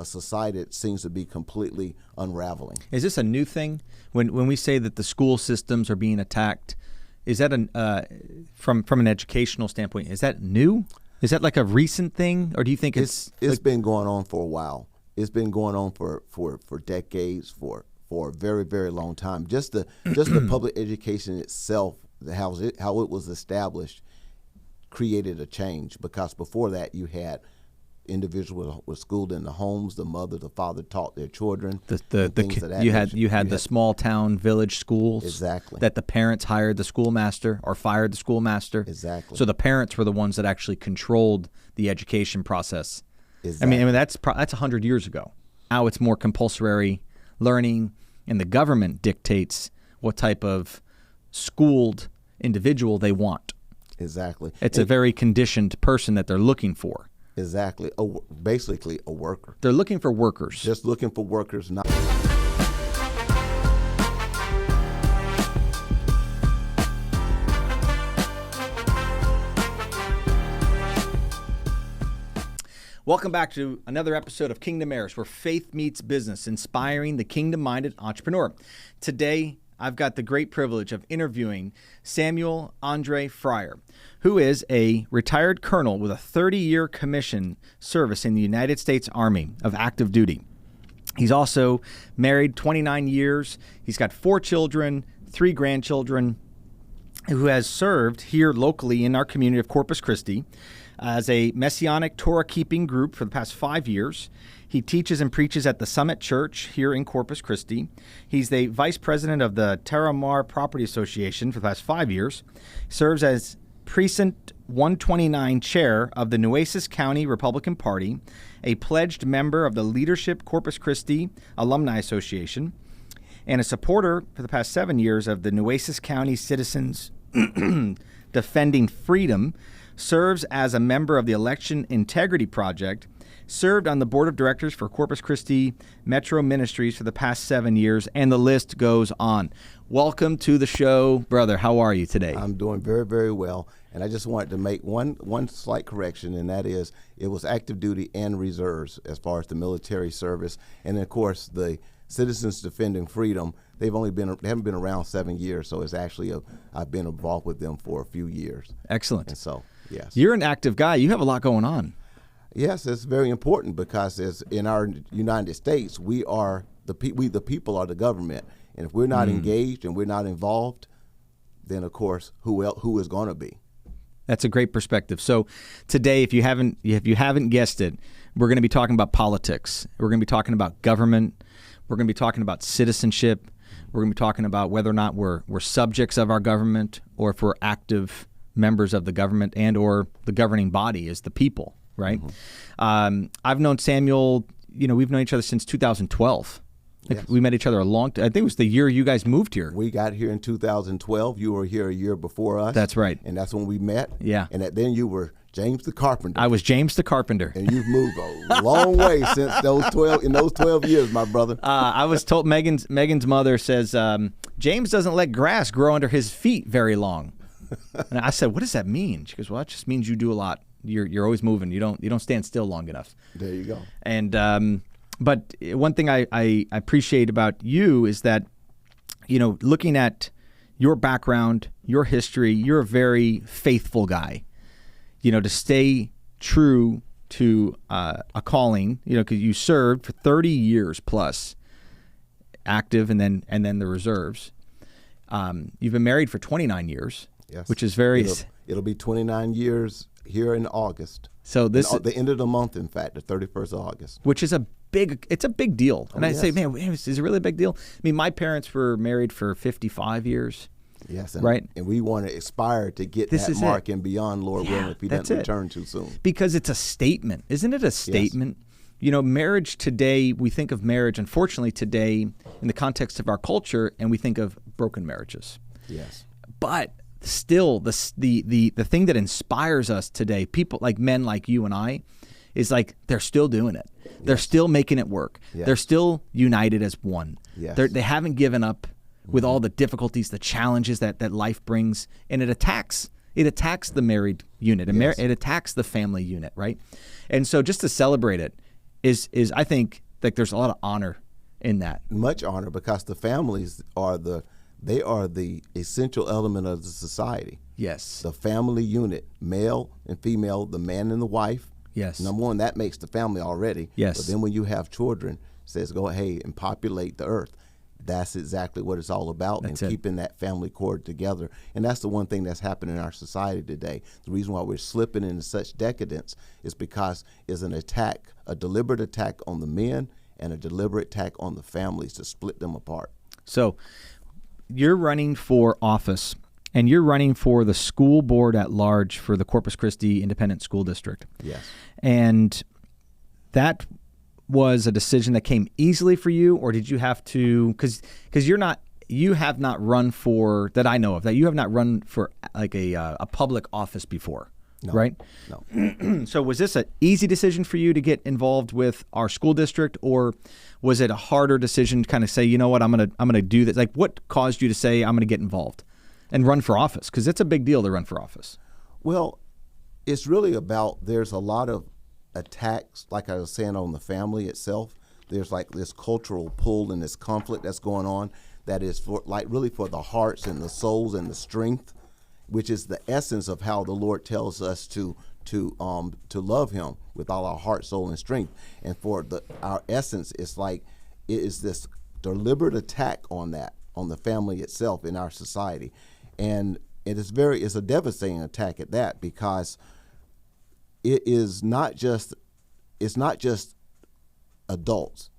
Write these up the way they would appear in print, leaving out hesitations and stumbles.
a society that seems to be completely unraveling. Is this a new thing? When we say that the school systems are being attacked, is that from an educational standpoint, is that new? Is that like a recent thing, or do you think it's been going on for a while? It's been going on for decades, for a very, very long time. Just the public education itself, how it was established, created a change, because before that you had individuals were schooled in the homes. The mother, the father taught their children. You had the small town village schools. Exactly. That the parents hired the schoolmaster or fired the schoolmaster. Exactly. So the parents were the ones that actually controlled the education process. Exactly. I mean that's 100 years ago. Now it's more compulsory learning, and the government dictates what type of schooled individual they want. Exactly. It's a very conditioned person that they're looking for. Exactly. Basically a worker. They're looking for workers. Just looking for workers, not. Welcome back to another episode of Kingdom Heirs, where faith meets business, inspiring the kingdom-minded entrepreneur. Today, I've got the great privilege of interviewing Samuel Aundrá Fryer, who is a retired colonel with a 30-year commission service in the United States Army of active duty. He's also married 29 years. He's got 4 children, 3 grandchildren, who has served here locally in our community of Corpus Christi as a Messianic Torah-keeping group for the past 5 years. He teaches and preaches at the Summit Church here in Corpus Christi. He's the vice president of the Terramar Property Association for the past 5 years. Serves as Precinct 129 chair of the Nueces County Republican Party, a pledged member of the Leadership Corpus Christi Alumni Association, and a supporter for the past 7 years of the Nueces County Citizens Defending Freedom. Serves as a member of the Election Integrity Project, served on the board of directors for Corpus Christi Metro Ministries for the past 7 years, and the list goes on. Welcome to the show, brother. How are you today? I'm doing very, very well, and I just wanted to make one slight correction, and that is it was active duty and reserves as far as the military service, and of course the Citizens Defending Freedom. They haven't been around 7 years, so it's actually I've been involved with them for a few years. Excellent. And so, yes. You're an active guy. You have a lot going on. Yes, it's very important, because as in our United States, we the people are the government, and if we're not engaged and we're not involved, then of course who is going to be? That's a great perspective. So today, if you haven't guessed it, we're going to be talking about politics. We're going to be talking about government. We're going to be talking about citizenship. We're going to be talking about whether or not we're subjects of our government, or if we're active members of the government, and or the governing body is the people, right? Mm-hmm. I've known Samuel, we've known each other since 2012. Yes. We met each other I think it was the year you guys moved here. We got here in 2012. You were here a year before us. That's right. And that's when we met. Yeah. And then you were James the Carpenter. I was James the Carpenter. And you've moved a long way since those 12 years, my brother. I was told Megan's mother says, James doesn't let grass grow under his feet very long. And I said, what does that mean? She goes, well, it just means you do a lot. You're always moving. You don't stand still long enough. There you go. And but one thing I appreciate about you is that, looking at your background, your history, you're a very faithful guy. To stay true to a calling, because you served for 30 years plus, active, and then the reserves. You've been married for 29 years, yes, which is very. It'll be 29 years here in August. So this the end of the month, in fact, the 31st of August, which is it's a big deal. And I yes. say, man, is it really a big deal? I mean, my parents were married for 55 years. Yes, right. And we want to aspire to get this that mark and beyond, Lord willing, if He doesn't return too soon. Because it's a statement. Isn't it a statement? Yes. Marriage today, we think of marriage, unfortunately, today in the context of our culture, and we think of broken marriages. Yes. But still, the thing that inspires us today, people like men like you and I, is like they're still doing it. Yes. They're still making it work. Yes. They're still united as one. Yes. They haven't given up with all the difficulties, the challenges that life brings, and it attacks the married unit, and yes. it attacks the family unit, right? And so just to celebrate it, is I think like there's a lot of honor in that. Much honor, because the families are the essential element of the society. Yes. The family unit, male and female, the man and the wife. Yes. Number one, that makes the family already. Yes. But then when you have children, it says go ahead and populate the earth. That's exactly what it's all about, and keeping that family cord together. And that's the one thing that's happening in our society today. The reason why we're slipping into such decadence is because it's an attack, a deliberate attack on the men and a deliberate attack on the families to split them apart. So you're running for office, and you're running for the school board at large for the Corpus Christi Independent School District. Yes. And that was a decision that came easily for you, or did you have to, because you have not run for, that I know of, that you have not run for like a public office before, no, right? No. So was this an easy decision for you to get involved with our school district, or was it a harder decision to kind of say, you know what, I'm gonna do this? Like, what caused you to say I'm gonna get involved and run for office? Because it's a big deal to run for office. Well, it's really about, there's a lot of attacks, like I was saying, on the family itself. There's like this cultural pull and this conflict that's going on that is for, like, really for the hearts and the souls and the strength, which is the essence of how the Lord tells us to love Him with all our heart, soul, and strength. And for our essence, it's like it is this deliberate attack on that, on the family itself in our society, and it's a devastating attack at that, because it's not just adults,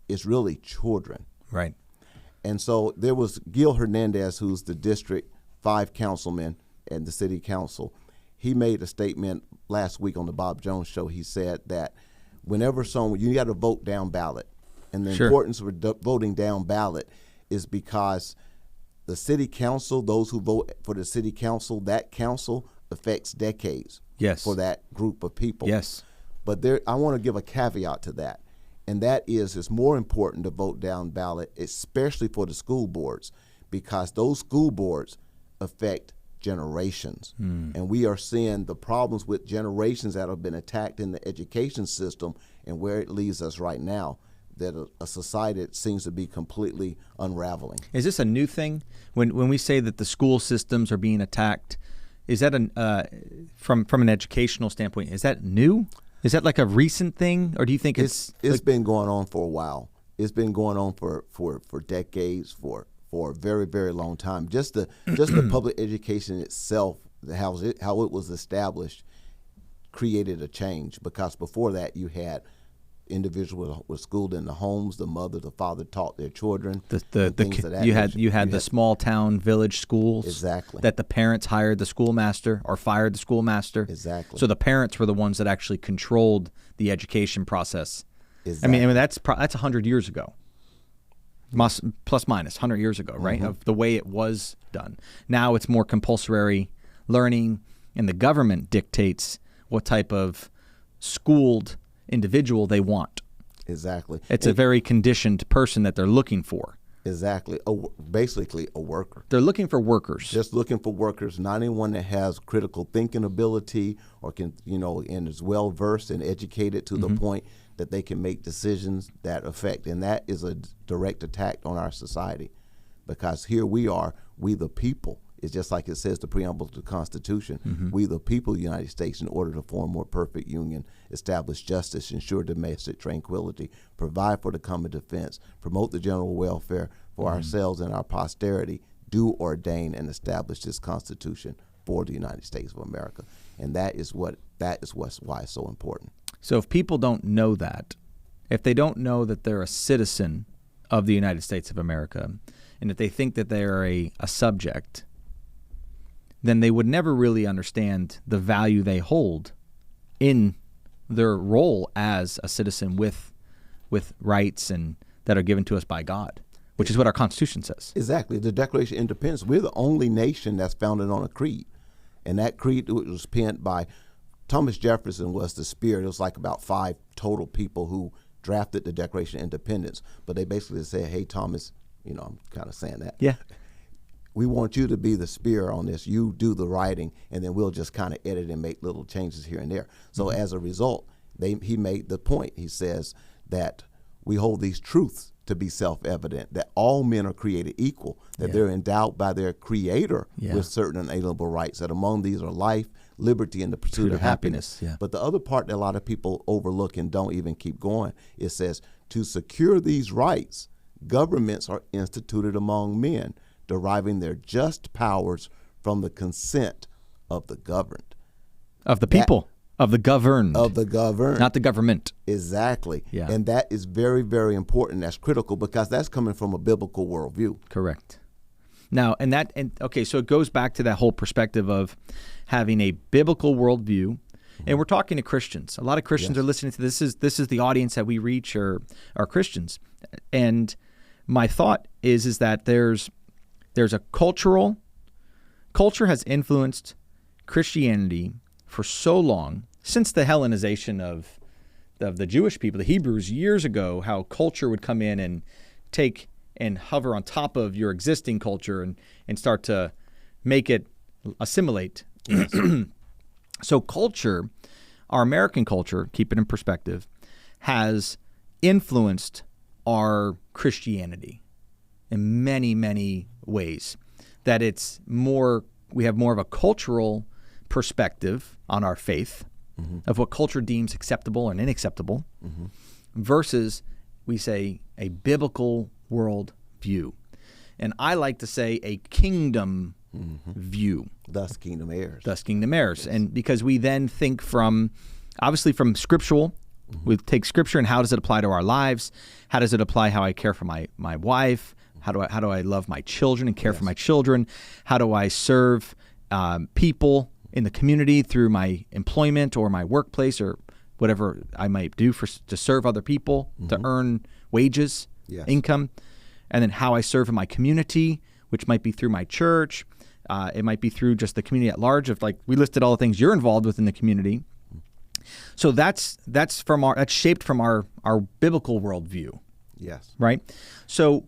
it's really children. Right. And so there was Gil Hernandez, who's the District 5 councilman and the city council. He made a statement last week on the Bob Jones show. He said that whenever you got to vote down ballot, and the importance of voting down ballot is because the city council, those who vote for the city council, that council affects decades. Yes. For that group of people. Yes. But I want to give a caveat to that, and that is it's more important to vote down ballot, especially for the school boards, because those school boards affect generations. And we are seeing the problems with generations that have been attacked in the education system, and where it leaves us right now, that a society that seems to be completely unraveling. Is this a new thing? When we say that the school systems are being attacked, is that from an educational standpoint, is that new? Is that like a recent thing, or do you think it's been going on for a while? It's been going on for decades, for a very, very long time. Just the public education itself, how it was established, created a change, because before that you had individuals were schooled in the homes. The mother, the father taught their children. You had the small town village schools. Exactly. That the parents hired the schoolmaster or fired the schoolmaster. Exactly. So the parents were the ones that actually controlled the education process. Exactly. I mean that's 100 years ago. Plus minus 100 years ago, right? Of the way it was done. Now it's more compulsory learning, and the government dictates what type of schooled individual they want. Exactly. It's a very conditioned person that they're looking for. Exactly. Basically a worker. They're looking for workers. Just looking for workers, not anyone that has critical thinking ability or can, and is well versed and educated to the point that they can make decisions that affect. And that is a direct attack on our society, because here we are, we the people. It's just like it says the preamble to the Constitution. We the people of the United States, in order to form a more perfect union, establish justice, ensure domestic tranquility, provide for the common defense, promote the general welfare for ourselves and our posterity, do ordain and establish this Constitution for the United States of America. And why it's so important. So if people don't know that, if they don't know that they're a citizen of the United States of America, and if they think that they are a subject, then they would never really understand the value they hold in their role as a citizen with rights and that are given to us by God, which is what our Constitution says. Exactly. The Declaration of Independence, we're the only nation that's founded on a creed. And that creed was penned by Thomas Jefferson was the spirit. It was like about 5 total people who drafted the Declaration of Independence. But they basically said, hey, Thomas, I'm kind of saying that. Yeah. We want you to be the spear on this. You do the writing, and then we'll just kind of edit and make little changes here and there. So as a result, he made the point. He says that we hold these truths to be self-evident, that all men are created equal, that they're endowed by their Creator with certain inalienable rights, that among these are life, liberty, and the pursuit of happiness. Yeah. But the other part that a lot of people overlook and don't even keep going, it says, to secure these rights, governments are instituted among men, deriving their just powers from the consent of the governed. Of the people. Of the governed. Of the governed. Not the government. Exactly. Yeah. And that is very, very important. That's critical because that's coming from a biblical worldview. Correct. Now, okay, so it goes back to that whole perspective of having a biblical worldview. And we're talking to Christians. A lot of Christians are listening to this. This is the audience that we reach are Christians. And my thought is that there's a culture has influenced Christianity for so long, since the Hellenization of the Jewish people, the Hebrews years ago, how culture would come in and take and hover on top of your existing culture and start to make it assimilate. So culture, our American culture, keep it in perspective, has influenced our Christianity in many, many ways. That we have more of a cultural perspective on our faith of what culture deems acceptable and unacceptable versus, we say, a biblical world view. And I like to say a kingdom view. Thus kingdom heirs. Thus kingdom heirs. Yes. And because we then think obviously from scriptural, we take scripture and how does it apply to our lives? How does it apply how I care for my wife? How do I love my children and care for my children? How do I serve people in the community through my employment or my workplace or whatever I might do to serve other people, to earn wages, income, and then how I serve in my community, which might be through my church. It might be through just the community at large. If we listed all the things you're involved with in the community. So that's shaped from our biblical worldview. Yes. Right. So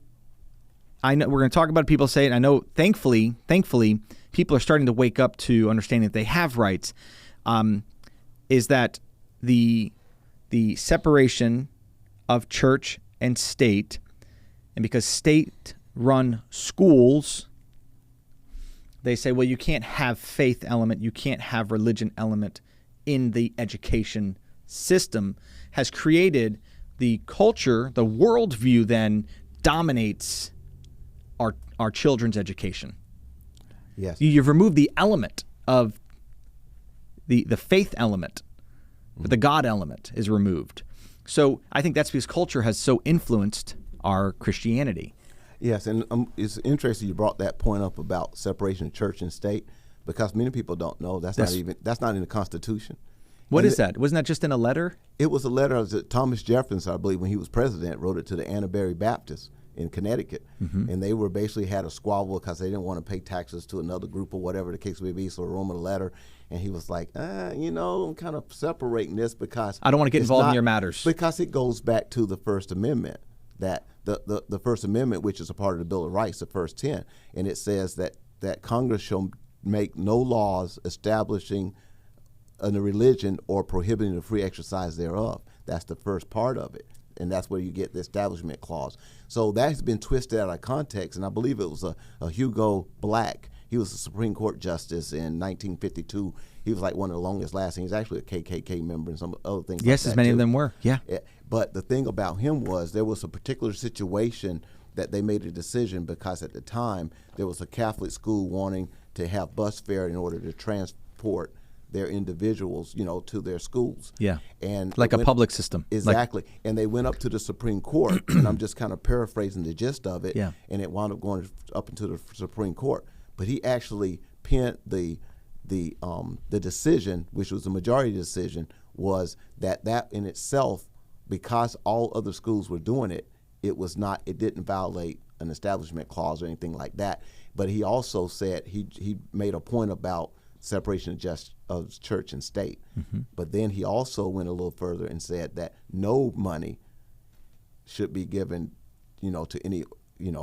I know we're going to talk about people say it. I know thankfully people are starting to wake up to understanding that they have rights. Is that the separation of church and state, and because state-run schools, they say, well, you can't have faith element, you can't have religion element in the education system, has created the culture, the worldview then dominates our children's education. Yes. You've removed the element of the faith element, but the God element is removed. So I think that's because culture has so influenced our Christianity. Yes, and it's interesting you brought that point up about separation of church and state, because many people don't know that's not in the Constitution. What is that? Wasn't that just in a letter? It was a letter that Thomas Jefferson, I believe, when he was president, wrote it to the Annaberry Baptists in Connecticut. And they were basically had a squabble because they didn't want to pay taxes to another group or whatever the case may be. So he wrote him a letter, and he was like, I'm kind of separating this because I don't want to get involved in your matters. Because it goes back to the First Amendment, that the First Amendment, which is a part of the Bill of Rights, the first 10, and it says that Congress shall make no laws establishing a religion or prohibiting the free exercise thereof. That's the first part of it. And that's where you get the establishment clause. So that has been twisted out of context, and I believe it was a Hugo Black. He was a Supreme Court justice in 1952. He was like one of the longest lasting. He's actually a KKK member and some other things. Yes, as many of them were. Yeah. But the thing about him was there was a particular situation that they made a decision because at the time there was a Catholic school wanting to have bus fare in order to transport their individuals, to their schools. Yeah. And like a public system. Exactly. And they went up to the Supreme Court, and I'm just kind of paraphrasing the gist of it. Yeah. And it wound up going up into the Supreme Court. But he actually penned the decision, which was the majority decision, was that in itself, because all other schools were doing it, it didn't violate an establishment clause or anything like that. But he also said he made a point about separation of church and state. But then he also went a little further and said that no money should be given, to any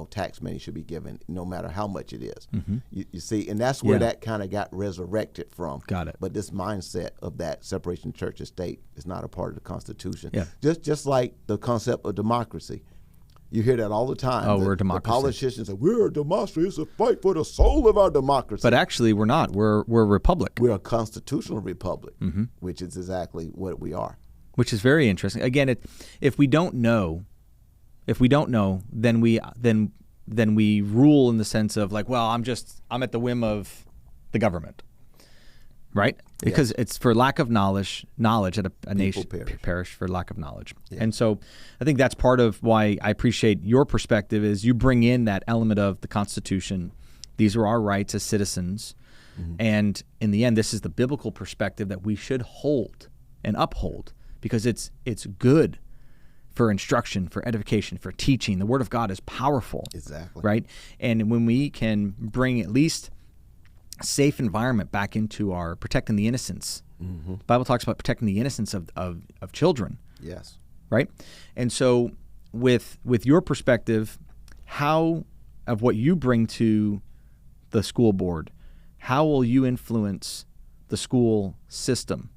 tax money should be given, no matter how much it is. Mm-hmm. You see, and that's where that kind of got resurrected from. Got it. But this mindset of that separation of church and state is not a part of the Constitution. Yeah. Just like the concept of democracy. You hear that all the time. Oh, we're a democracy. The politicians say, we're a democracy. It's a fight for the soul of our democracy. But actually, we're not. We're a republic. We're a constitutional republic, mm-hmm. which is exactly what we are. Which is very interesting. Again, if we don't know, then we rule in the sense of like, well, I'm at the whim of the government, right? Because it's for lack of knowledge that a nation perish for lack of knowledge. Yeah. And so I think that's part of why I appreciate your perspective is you bring in that element of the Constitution. These are our rights as citizens. Mm-hmm. And in the end, this is the biblical perspective that we should hold and uphold because it's good for instruction, for edification, for teaching. The Word of God is powerful. Exactly. Right? And when we can bring at least safe environment back into our protecting the innocence. Mm-hmm. The Bible talks about protecting the innocence of children. Yes. Right? And so with your perspective, how of what you bring to the school board, how will you influence the school system?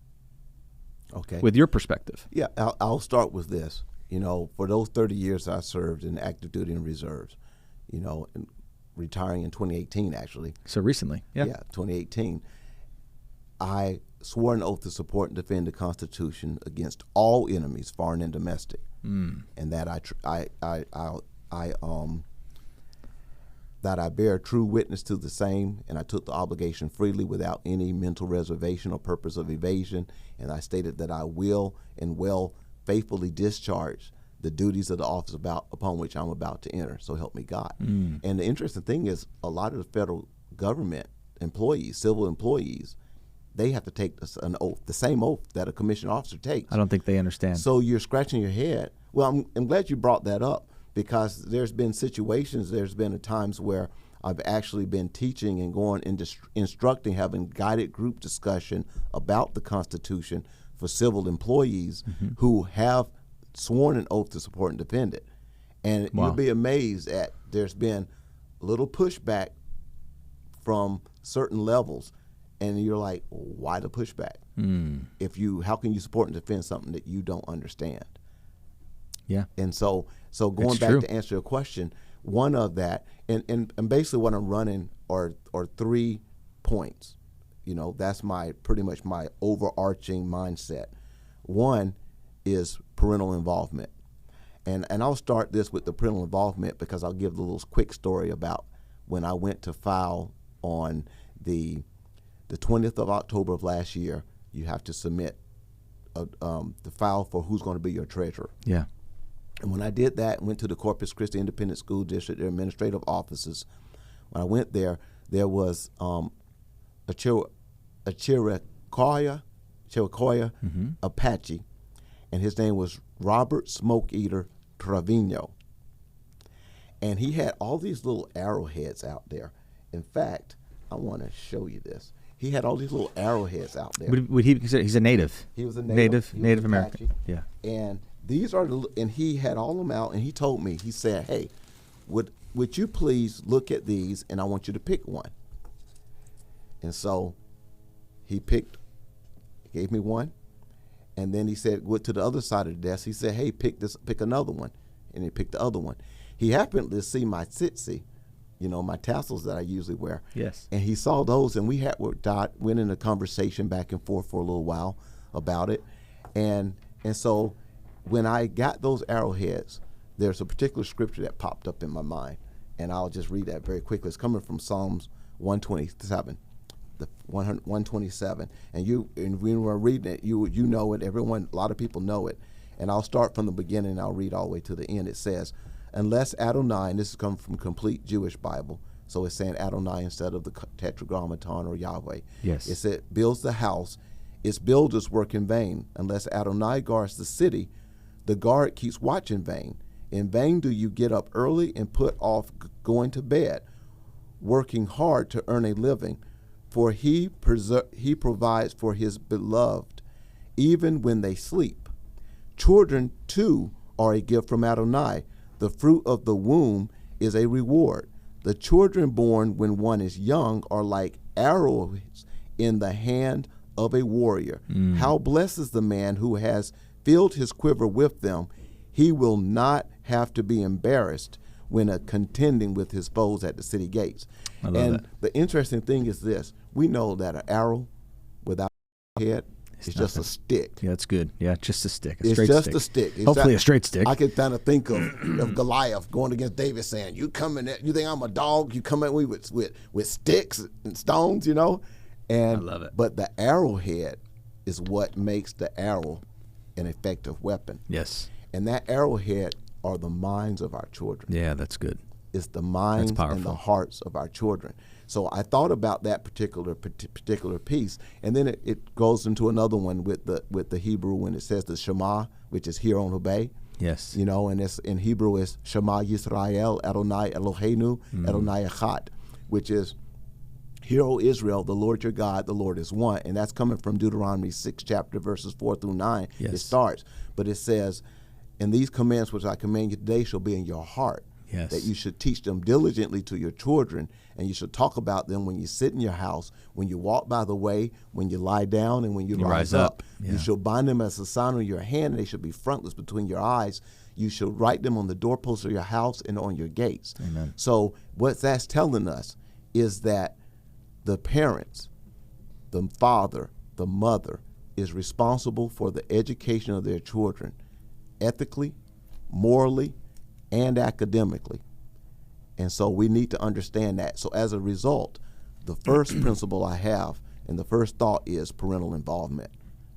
Okay. With your perspective. Yeah, I'll start with this. For those 30 years I served in active duty and reserves, and retiring in 2018, actually. So recently, yeah. Yeah, 2018. I swore an oath to support and defend the Constitution against all enemies, foreign and domestic, and that I bear true witness to the same, and I took the obligation freely without any mental reservation or purpose of evasion, and I stated that I will and will faithfully discharge the duties of the office upon which I'm about to enter. So help me God. And the interesting thing is a lot of the federal government employees, civil employees, they have to take an oath, the same oath that a commissioned officer takes. I don't think they understand. So you're scratching your head. Well, I'm glad you brought that up because there's been times where I've actually been teaching and going and instructing, having guided group discussion about the Constitution for civil employees who have sworn an oath to support and defend it. And you'll be amazed at there's been a little pushback from certain levels. And you're like, why the pushback? How can you support and defend something that you don't understand? Yeah. And so going back to answer your question, one of that, and basically what I'm running are 3 points. That's pretty much my overarching mindset. One is parental involvement. And I'll start this with the parental involvement because I'll give the little quick story about when I went to file on the 20th of October of last year. You have to submit the file for who's going to be your treasurer. Yeah. And when I did that, went to the Corpus Christi Independent School District, their administrative offices. When I went there, there was a Chiricoya Apache, and his name was Robert Smoke Eater Trevino. And he had all these little arrowheads out there. In fact, I want to show you this. He had all these little arrowheads out there. Would he consider he's a native? He was a Native American. Yeah. And these are and he had all of them out, and he told me, he said, "Hey, would you please look at these, and I want you to pick one." And so he gave me one, and then he said, went to the other side of the desk. He said, "Hey, pick another one," and he picked the other one. He happened to see my tsitsi, my tassels that I usually wear. Yes. And he saw those, and we went in a conversation back and forth for a little while about it, and so when I got those arrowheads, there's a particular scripture that popped up in my mind, and I'll just read that very quickly. It's coming from Psalms 127. 127, and when we're reading it, you know it. A lot of people know it, and I'll start from the beginning and I'll read all the way to the end. It says, "Unless Adonai," and this is coming from Complete Jewish Bible, so it's saying Adonai instead of the Tetragrammaton or Yahweh. Yes. It said, "Builds the house, its builders work in vain. Unless Adonai guards the city, the guard keeps watch in vain. In vain do you get up early and put off going to bed, working hard to earn a living. For he provides for his beloved, even when they sleep. Children, too, are a gift from Adonai. The fruit of the womb is a reward. The children born when one is young are like arrows in the hand of a warrior. How blessed is the man who has filled his quiver with them. He will not have to be embarrassed when contending with his foes at the city gates. I love And that. the interesting thing is this. We know that an arrow without a head is just a stick. Yeah, that's good. Yeah, just a stick. It's just a stick. It's Hopefully not- a straight stick. I can kind of think of Goliath going against David saying, you coming at, you think I'm a dog? You come at me with sticks and stones, you know? And, I love it. But the arrowhead is what makes the arrow an effective weapon. Yes. And that arrowhead are the minds of our children. Yeah, that's good. It's the minds and the powerful. hearts of our children. So I thought about that particular piece, and then it goes into another one with the Hebrew when it says the Shema, which is hear and obey. Yes. You know, and it's in Hebrew is Shema Yisrael Adonai Eloheinu Adonai Echad, which is hear, O Israel, the Lord your God, the Lord is one, and that's coming from Deuteronomy 6 chapter verses 4 through 9. Yes. It starts, but it says, and these commands which I command you today shall be in your heart. Yes. That you should teach them diligently to your children, and you should talk about them when you sit in your house, when you walk by the way, when you lie down, and when you rise up. Yeah. You shall bind them as a sign on your hand, and they shall be frontlets between your eyes. You shall write them on the doorposts of your house and on your gates. Amen. So what that's telling us is that the parents, the father, the mother, is responsible for the education of their children ethically, morally, and academically. And so we need to understand that. So as a result, the first principle I have and the first thought is parental involvement.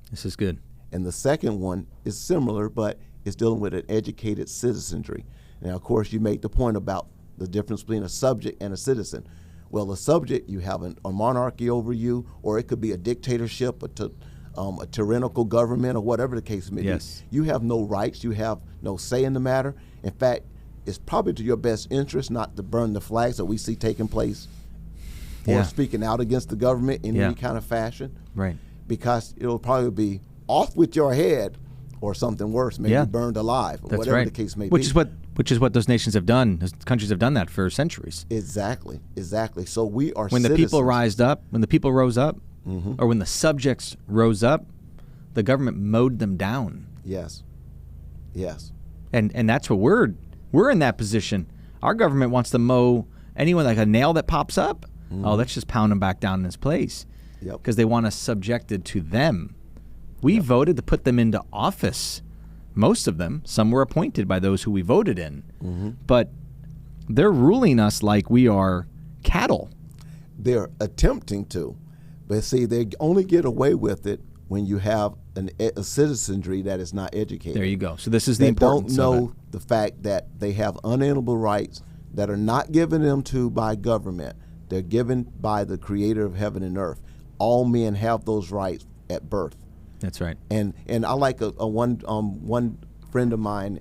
This is good. And the second one is similar, but it's dealing with an educated citizenry. Now, of course, you make the point about the difference between a subject and a citizen. Well, a subject, you have a monarchy over you, or it could be a dictatorship, a tyrannical government, or whatever the case may Yes. be. You have no rights. You have no say in the matter. In fact, it's probably to your best interest not to burn the flags that we see taking place or Yeah. speaking out against the government in Yeah. any kind of fashion. Right. Because it'll probably be off with your head or something worse, maybe Yeah. burned alive, or That's whatever right. the case may Which be. is what those nations have done. Those countries have done that for centuries. Exactly. So we are When the citizens. people rose up, or when the subjects rose up, the government mowed them down. Yes. Yes. And that's what we're in that position. Our government wants to mow anyone like a nail that pops up. Oh, let's just pound them back down in his place. Yep. Because they want us subjected to them. We voted to put them into office. Most of them. Some were appointed by those who we voted in. But they're ruling us like we are cattle. They're attempting to, but see, they only get away with it when you have a citizenry that is not educated. There you go. So this is the They importance don't of know the fact that they have unalienable rights that are not given them to by government. They're given by the creator of heaven and earth. All men have those rights at birth. it. That's right. And I like one friend of mine.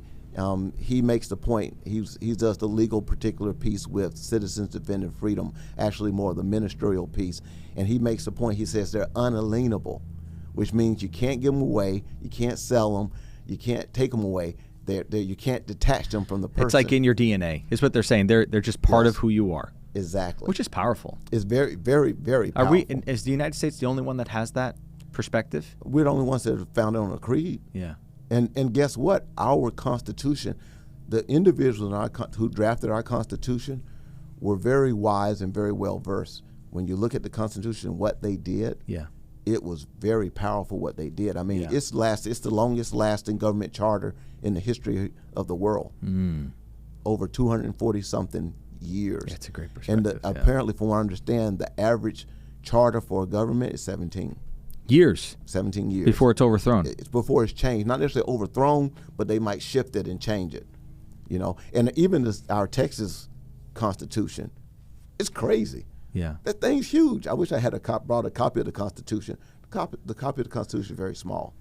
He makes the point. He does the legal particular piece with Citizens Defending Freedom. Actually, more of the ministerial piece. And he makes the point. He says they're unalienable, which means you can't give them away, you can't sell them, you can't take them away. You can't detach them from the person. It's like in your DNA, is what they're saying. They're just part of who you are. Exactly. Which is powerful. It's very, very, very Are powerful. is the United States the only one that has that perspective? We're the only ones that are founded on a creed. Yeah. And guess what? Our Constitution, the individuals who drafted our Constitution were very wise and very well versed. When you look at the Constitution and what they did, Yeah. it was very powerful what they did. I mean, Yeah. it's the longest lasting government charter in the history of the world. Over 240 something years. That's a great And perspective. yeah. apparently, from what I understand, the average charter for a government is 17 Years years. before it's overthrown. It's before it's changed. Not necessarily overthrown, but they might shift it and change it. You know, and even our Texas Constitution, it's crazy. Yeah. That thing's huge. I wish I had brought a copy of the Constitution. The copy of the Constitution is very small,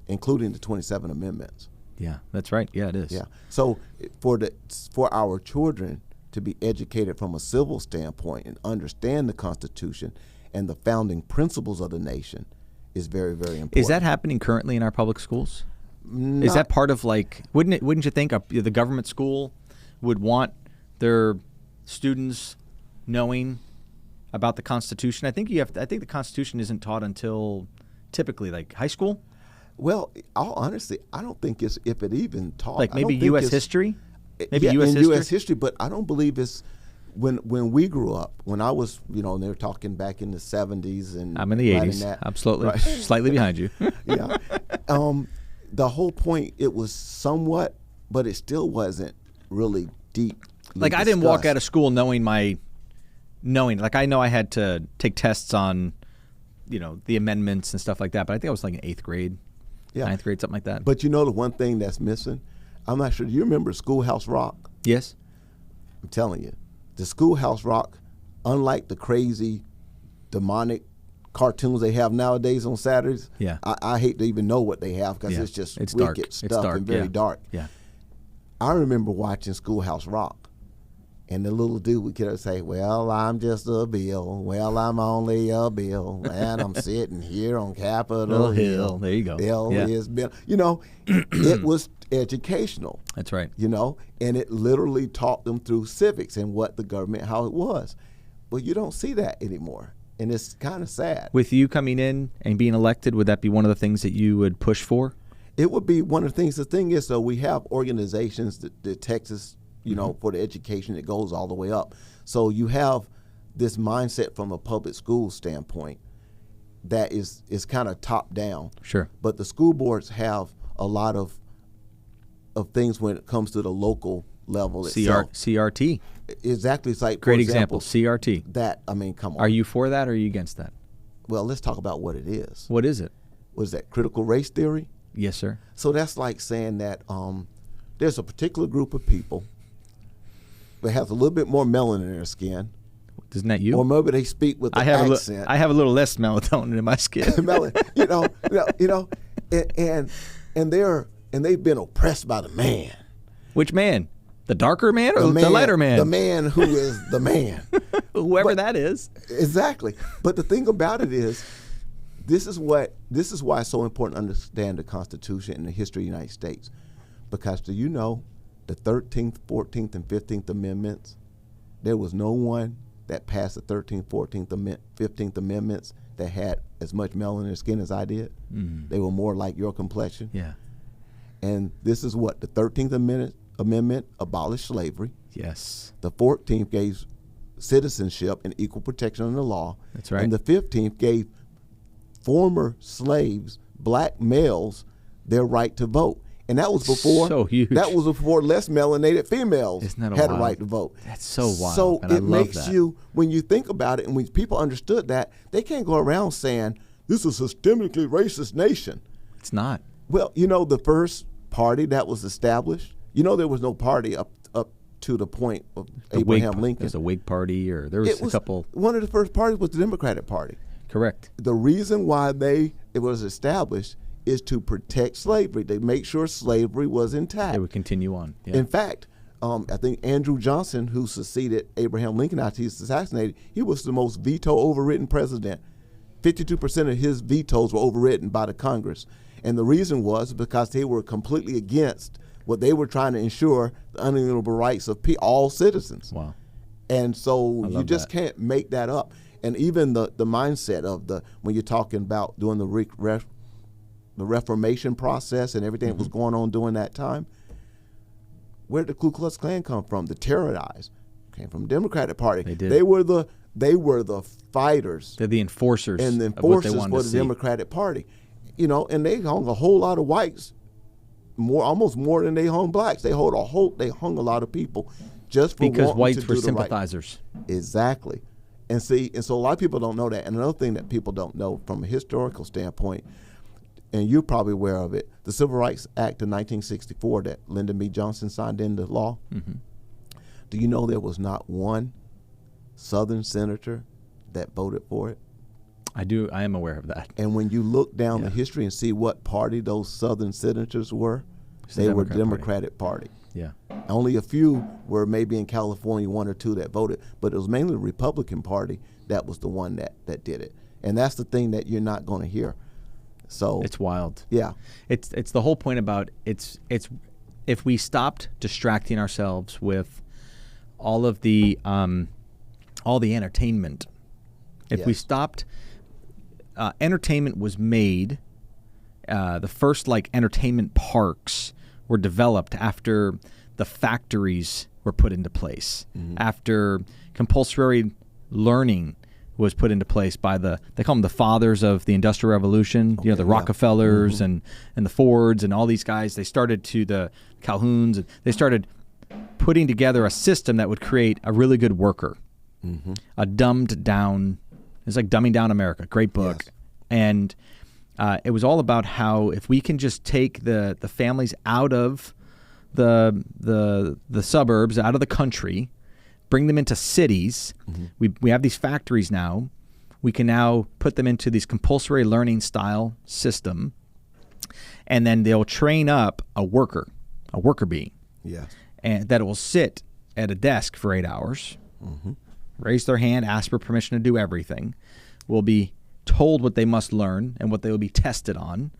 including the 27 amendments. Yeah. That's right. Yeah, it is. Yeah. So for our children to be educated from a civil standpoint and understand the Constitution and the founding principles of the nation is very, very important. Is that happening currently in our public schools? Is Not- that part of wouldn't you think the government school would want their students knowing about the Constitution? I think the Constitution isn't taught until typically like high school. Well, all honesty, I don't think it's if it even taught. Like maybe U.S. history. Maybe yeah, U.S. in history. U.S. history, but I don't believe it's when we grew up. When I was, they were talking back in the 70s and I'm in the 80s. Absolutely, right. Slightly behind you. Yeah. The whole point, it was somewhat, but it still wasn't really deep. Like I didn't walk out of school knowing. Like I know I had to take tests on, the amendments and stuff like that. But I think I was like in 8th grade, 9th grade, something like that. But the one thing that's missing, I'm not sure. Do you remember Schoolhouse Rock? Yes. I'm telling you, the Schoolhouse Rock, unlike the crazy, demonic cartoons they have nowadays on Saturdays. Yeah. I hate to even know what they have because it's just wicked dark. stuff and very dark. Yeah. I remember watching Schoolhouse Rock, and the little dude would get up and say, "Well, I'm just a bill. Well, I'm only a bill, and I'm sitting here on Capitol Hill. There you go. Bill is Bill." It was educational. That's right. And it literally taught them through civics and what the government, how it was. But you don't see that anymore, and it's kind of sad. With you coming in and being elected, would that be one of the things that you would push for? It would be one of the things. The thing is, though, we have organizations, the Texas, for the education that goes all the way up. So you have this mindset from a public school standpoint that is kind of top down. Sure. But the school boards have a lot of things when it comes to the local level itself. CRT. Exactly. It's like, great example, CRT. Come on. Are you for that or are you against that? Well, let's talk about what it is. What is it? What is that, critical race theory? Yes, sir. So that's like saying that there's a particular group of people that has a little bit more melanin in their skin. Isn't that you? Or maybe they speak with an accent. I have a little less melatonin in my skin. and they've been oppressed by the man. Which man? The darker man or the lighter man? The man who is the man. Whoever that is. Exactly. But the thing about it is, this is why it's so important to understand the Constitution and the history of the United States. Because do you know the 13th, 14th, and 15th Amendments, there was no one that passed the 13th, 14th, 15th Amendments that had as much melanin in their skin as I did. Mm-hmm. They were more like your complexion. Yeah. And this is what the 13th Amendment abolished slavery. Yes. The 14th gave citizenship and equal protection under the law. That's right. And the 15th gave former slaves, black males, their right to vote. And that was before so huge. That was before less melanated females had a right to vote. That's so wild. So and it makes you, when you think about it, and when people understood that, they can't go around saying this is a systemically racist nation. It's not. Well, the first party that was established, there was no party up to the point of Abraham Lincoln. There's a Whig party, or there was a couple. One of the first parties was the Democratic Party. Correct. The reason why it was established is to protect slavery. They make sure slavery was intact. It would continue on. Yeah. In fact, I think Andrew Johnson, who succeeded Abraham Lincoln after he was assassinated, he was the most veto-overridden president. 52% of his vetoes were overridden by the Congress. And the reason was because they were completely against what they were trying to ensure, the unalienable rights of all citizens. Wow. And so you just can't make that up. And even the mindset of when you're talking about doing the Reformation process and everything that was going on during that time, where did the Ku Klux Klan come from? The terrorized came from the Democratic Party. They did. They were the fighters. They're the enforcers. And the of what they enforcers wanted for to the see. Democratic Party. And they hung a whole lot of whites, almost more than they hung blacks. They hung a lot of people just for because wanting whites to were do the sympathizers. Right. Exactly. And so a lot of people don't know that. And another thing that people don't know from a historical standpoint, and you're probably aware of it, the Civil Rights Act of 1964 that Lyndon B. Johnson signed into law. Mm-hmm. Do you know there was not one Southern senator that voted for it? I do. I am aware of that. And when you look down the history and see what party those Southern senators were, they were Democratic Party. Yeah. Only a few were maybe in California, one or two that voted, but it was mainly the Republican Party that was the one that did it. And that's the thing that you're not going to hear. So it's wild. Yeah. It's the whole point about it's if we stopped distracting ourselves with all the entertainment. If we stopped, entertainment was made. The first entertainment parks were developed after the factories were put into place, after compulsory learning was put into place by they call them the fathers of the Industrial Revolution, the Rockefellers and the Fords and all these guys. They started the Calhouns, and they started putting together a system that would create a really good worker, a dumbed down. It's like Dumbing Down America, great book. Yes. And it was all about how if we can just take the families out of the suburbs, out of the country, bring them into cities. We have these factories now. We can now put them into these compulsory learning style system, and then they'll train up a worker bee. Yes. And that will sit at a desk for 8 hours, raise their hand, ask for permission to do everything, will be told what they must learn and what they will be tested on,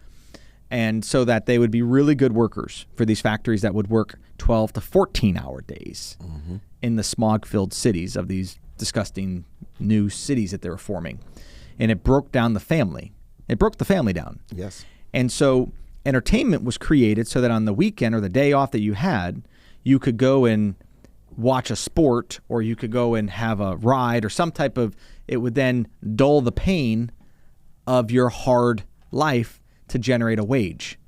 and so that they would be really good workers for these factories that would work 12 to 14-hour days in the smog-filled cities of these disgusting new cities that they were forming. And it broke down the family. It broke the family down. Yes. And so entertainment was created so that on the weekend or the day off that you had, you could go and watch a sport, or you could go and have a ride or some type of, it would then dull the pain of your hard life to generate a wage,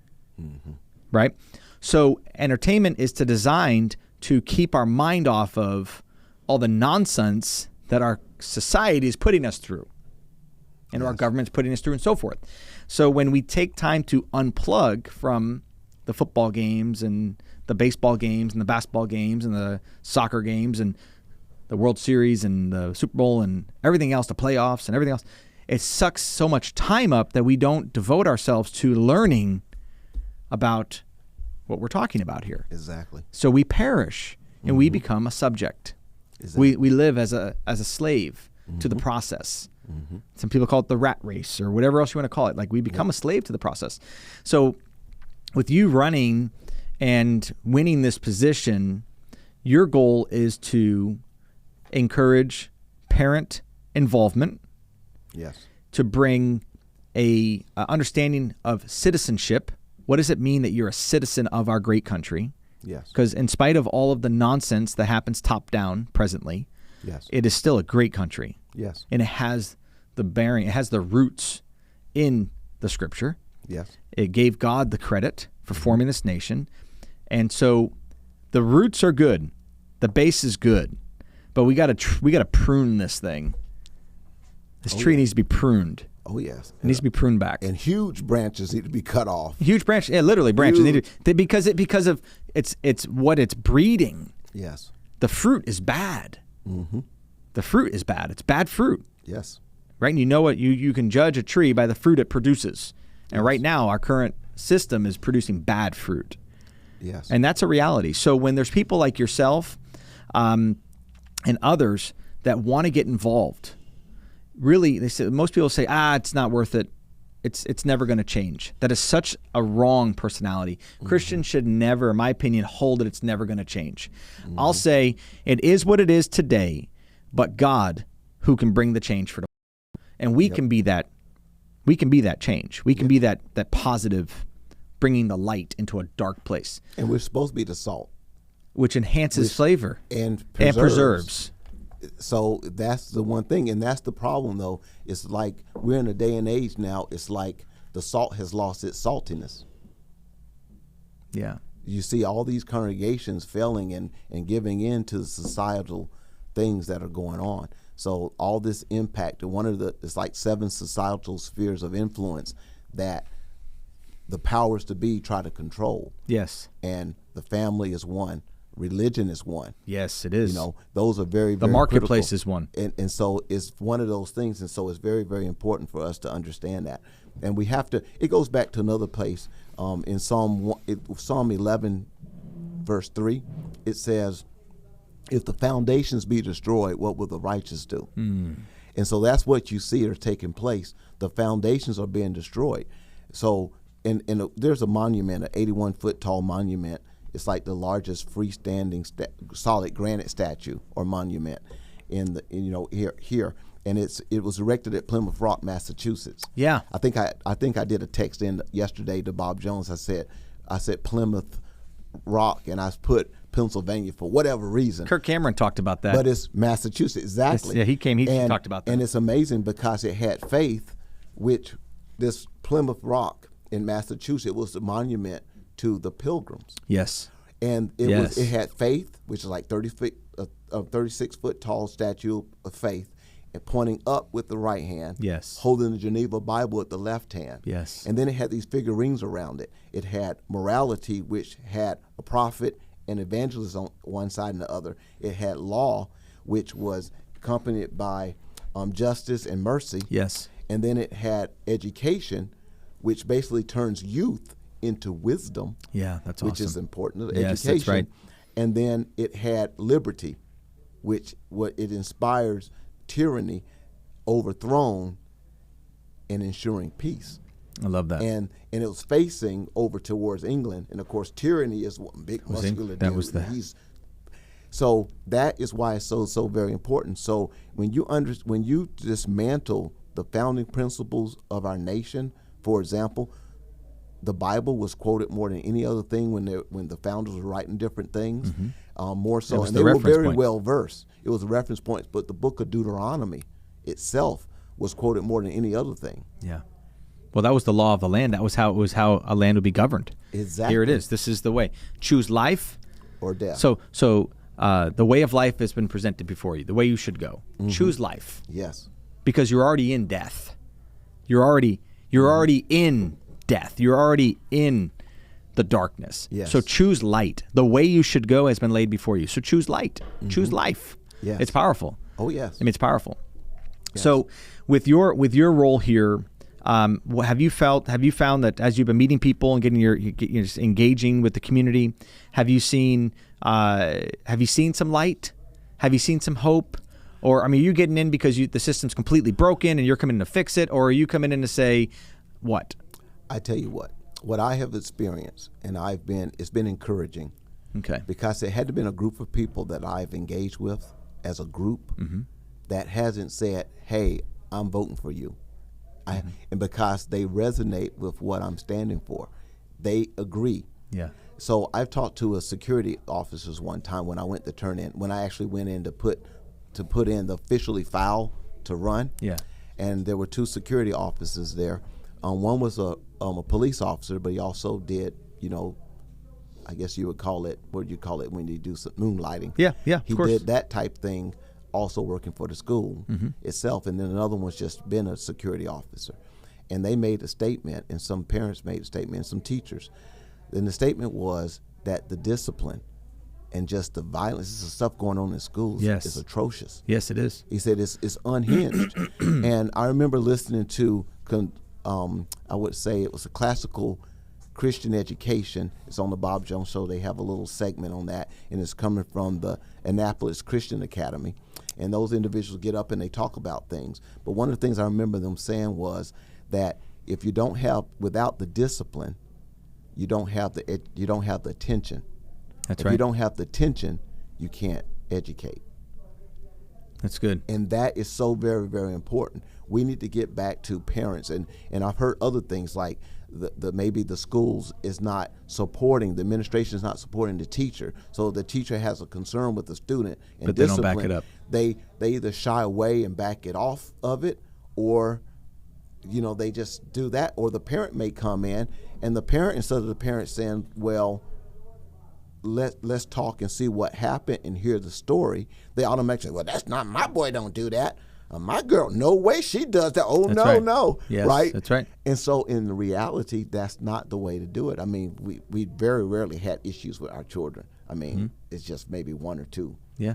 right? So entertainment is designed to keep our mind off of all the nonsense that our society is putting us through and our government's putting us through and so forth. So when we take time to unplug from the football games and the baseball games and the basketball games and the soccer games and the World Series and the Super Bowl and everything else, the playoffs and everything else, it sucks so much time up that we don't devote ourselves to learning about what we're talking about here. Exactly. So we perish and we become a subject. Exactly. We live as a slave to the process. Some people call it the rat race or whatever else you want to call it. Like we become a slave to the process. So with you running and winning this position, your goal is to encourage parent involvement. Yes. To bring a understanding of citizenship. What does it mean that you're a citizen of our great country? Yes. Because in spite of all of the nonsense that happens top down presently, it is still a great country. Yes. And it has the bearing, it has the roots in the scripture. Yes. It gave God the credit for forming this nation. And so the roots are good. The base is good. But we got to prune this thing. This tree needs to be pruned. Oh, yes. It needs to be pruned back. And huge branches need to be cut off. Huge branches, literally branches need to, because of it's what it's breeding. Yes. The fruit is bad. The fruit is bad. It's bad fruit. Yes. Right? And you know what? You can judge a tree by the fruit it produces. And right now, our current system is producing bad fruit. Yes. And that's a reality. So when there's people like yourself and others that want to get involved, really, most people say, it's not worth it. It's never going to change. That is such a wrong personality. Christians should never, in my opinion, hold that it's never going to change. I'll say it is what it is today, but God, who can bring the change for the world. And we can be that. We can be that change. We can be that positive, bringing the light into a dark place. And we're supposed to be the salt, which enhances flavor and preserves. So that's the one thing, and that's the problem, though. It's like we're in a day and age now. It's like the salt has lost its saltiness. Yeah. You see all these congregations failing and giving in to the societal things that are going on. So all this impact, it's like 7 societal spheres of influence that the powers to be try to control. Yes. And the family is one. Religion is one. Yes, it is. Those are very, very the marketplace critical. Is one. And so it's one of those things. And so it's very, very important for us to understand that. And we have to, it goes back to another place in Psalm 11, verse 3. It says, if the foundations be destroyed, what will the righteous do? And so that's what you see are taking place. The foundations are being destroyed. So and there's a monument, an 81-foot tall monument It's like the largest freestanding solid granite statue or monument here. And it was erected at Plymouth Rock, Massachusetts. Yeah. I think I did a text in yesterday to Bob Jones. I said Plymouth Rock, and I put Pennsylvania for whatever reason. Kirk Cameron talked about that. But it's Massachusetts, exactly. He talked about that. And it's amazing because it had faith, which this Plymouth Rock in Massachusetts was a monument to the Pilgrims. Yes. And it had faith, which is like 36-foot tall statue of faith, and pointing up with the right hand, yes, holding the Geneva Bible with the left hand. Yes. And then it had these figurines around it. It had morality, which had a prophet and evangelist on one side and the other. It had law, which was accompanied by justice and mercy. Yes. And then it had education, which basically turns youth into wisdom. Yeah, that's awesome. Which is important. Yes, education. that's right. And then it had liberty, which it inspires tyranny overthrown and ensuring peace. I love that. And it was facing over towards England, and of course tyranny is one big muscular dude. So that is why it's so very important. So when you dismantle the founding principles of our nation, for example, the Bible was quoted more than any other thing when the founders were writing different things, more so, and they were very well versed. It was a reference point, but the book of Deuteronomy itself was quoted more than any other thing. Yeah. Well, that was the law of the land. That was how a land would be governed. Exactly. Here it is. This is the way. Choose life or death. So the way of life has been presented before you. The way you should go. Choose life. Yes. Because you're already in death. You're already in death. You're already in the darkness. Yes. So choose light. The way you should go has been laid before you. So choose light. Choose life. Yes. It's powerful. Oh yes. I mean, it's powerful. Yes. So with your role here, have you found that as you've been meeting people and just engaging with the community, have you seen some light? Have you seen some hope? Or, I mean, are you getting in because the system's completely broken and you're coming in to fix it? Or are you coming in to say, what? I tell you what I have experienced, and it's been encouraging. Okay. Because it had to been a group of people that I've engaged with as a group that hasn't said, hey, I'm voting for you. And because they resonate with what I'm standing for, they agree. Yeah. So I've talked to a security officers one time when I went to when I actually went in to put in the officially file to run. Yeah. And there were two security officers there. One was a police officer, but he also did, I guess you would call it, what do you call it when you do some moonlighting? Yeah, He of course. did that type thing, also working for the school itself. And then another one's just been a security officer. And they made a statement, and some parents made a statement, and some teachers. And the statement was that the discipline and just the violence, this is stuff going on in schools, is atrocious. Yes, it is. He said it's unhinged. And I remember listening to, I would say it was a classical Christian education. It's on the Bob Jones Show. They have a little segment on that, and it's coming from the Annapolis Christian Academy. And those individuals get up and they talk about things. But one of the things I remember them saying was that if you don't have, without the discipline, you don't have the attention. That's if right. you don't have the attention, you can't educate. That's good. And that is so very, very important. We need to get back to parents, and I've heard other things like maybe the schools is not supporting, the administration is not supporting the teacher, so the teacher has a concern with the student and but they discipline. Don't back it up. They either shy away and back it off of it, or they just do that, or the parent may come in, and the parent, instead of the parent saying, well, let's talk and see what happened and hear the story, they automatically say, well, that's not my boy, don't do that. My girl, no way she does that. Oh, that's no. Yes, right? That's right. And so in reality, that's not the way to do it. I mean, we very rarely had issues with our children. I mean, it's just maybe one or two. Yeah.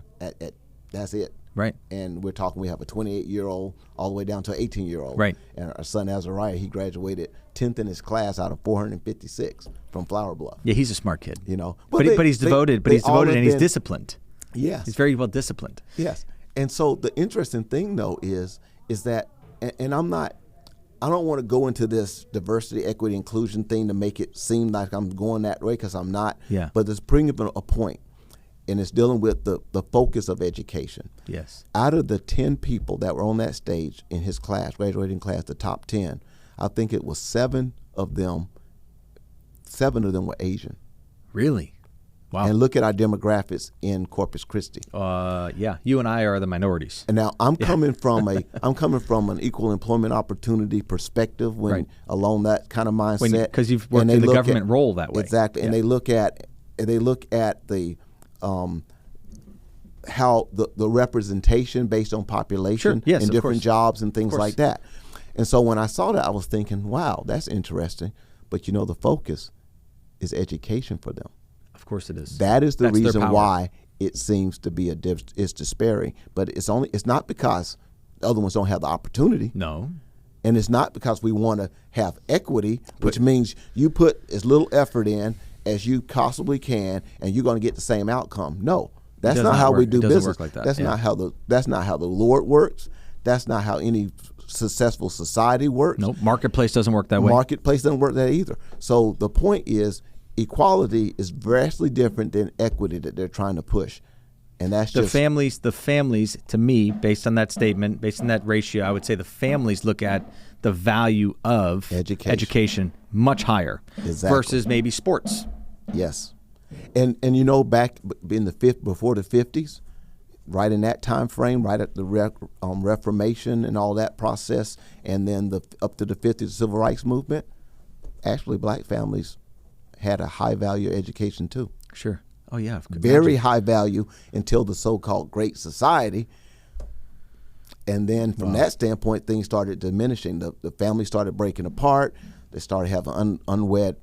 That's it. Right. And we're talking, we have a 28-year-old all the way down to an 18-year-old. Right. And our son Azariah, he graduated 10th in his class out of 456 from Flower Bluff. Yeah, he's a smart kid. But he's devoted. But he's devoted and he's disciplined. Yes. He's very well disciplined. Yes. And so the interesting thing though is that, and I'm not I don't want to go into this diversity, equity, inclusion thing to make it seem like I'm going that way, because I'm not. Yeah. But it's bringing up a point, and it's dealing with the focus of education. Yes. Out of the 10 people that were on that stage in his class, graduating class, the top 10, I think it was 7 of them were Asian. Really? Wow. And look at our demographics in Corpus Christi. Yeah, you and I are the minorities. And now I'm coming from an equal employment opportunity perspective along that kind of mindset, because you've worked in the government role that way. Exactly. And they look at the how the representation based on population in different jobs and things like that. And so when I saw that, I was thinking, wow, that's interesting. But the focus is education for them. Of course it is. That is the reason why it seems to be it's despairing. But it's not because the other ones don't have the opportunity. No. And it's not because we want to have equity, which means you put as little effort in as you possibly can, and you're going to get the same outcome. No, that's not how we do business. It doesn't work like that. That's not how the Lord works. That's not how any successful society works. Nope. Marketplace doesn't work that way. Marketplace doesn't work that either. So the point is, equality is vastly different than equity that they're trying to push. And that's the families, to me, based on that statement, based on that ratio, I would say the families look at the value of education much higher versus maybe sports. Yes. And back in before the 50s, right in that time frame, right at the Reformation and all that process, and then up to the 50s, Civil Rights Movement, actually black families had a high value education too. Sure. Oh yeah. Very high value until the so-called Great Society. And then from that standpoint, things started diminishing. The family started breaking apart. They started having unwed